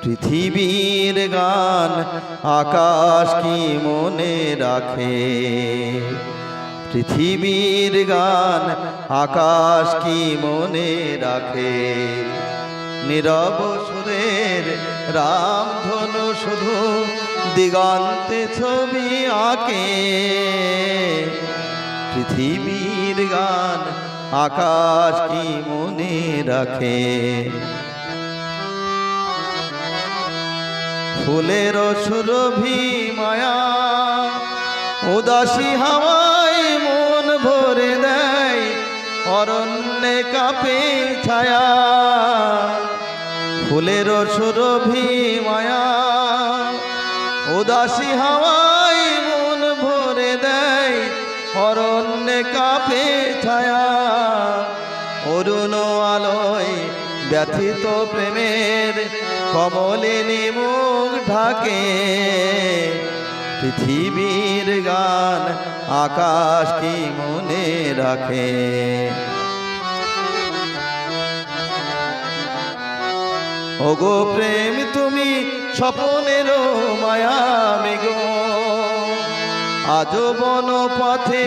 পৃথিবীর গান আকাশ কি মনে রাখে, পৃথিবীর গান আকাশ কি মনে রাখে। নীরব সুরের রামধনু শুধু দিগন্তে ছবি আঁকে, পৃথিবীর গান আকাশ কি মনে রাখে। ফুলের সুরভি মায়া উদাসী হাওয়ায় মন ভরে দেয়, অরণ্যে কাঁপে ছায়া। ফুলের সুরভি মায়া উদাসী হাওয়ায় মন ভরে দেয়, অরণ্যে কাঁপে ছায়া। অরুণ আলোয় ব্যথিত প্রেমের কমলিনী মুখ ঢাকে, পৃথিবীর গান আকাশ কি মনে রাখে। ওগো প্রেম তুমি স্বপনের মায়া মেঘো, আজো বন পথে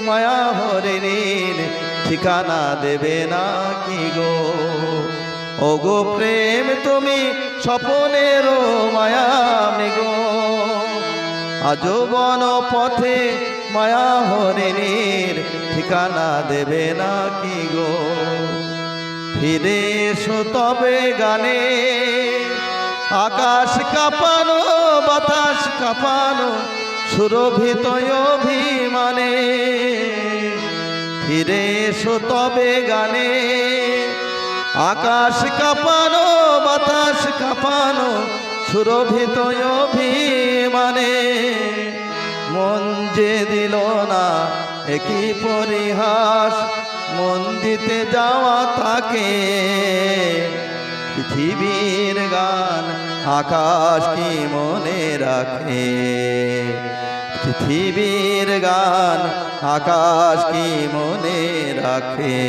মায়া হরিণীর ঠিকানা দেবে না কি গো। ওগো প্রেম তুমি স্বপনের মায়া মেঘো, আজো বন পথে মায়া হরিণীর ঠিকানা দেবে না কি গো। ফিরে এসো তবে গানে আকাশ কাঁপানো বাতাস কাঁপানো সুরভিত অভিমানে। ফিরে এসো তবে গানে আকাশ কাঁপানো বাতাস কাঁপানো সুরভিত অভিমানে। মন যে দিল না একই পরিহাস, মন দিতে যাওয়া তাকে, পৃথিবীর গান আকাশ কি মনে রাখে। পৃথিবীর গান আকাশ কি মনে রাখে।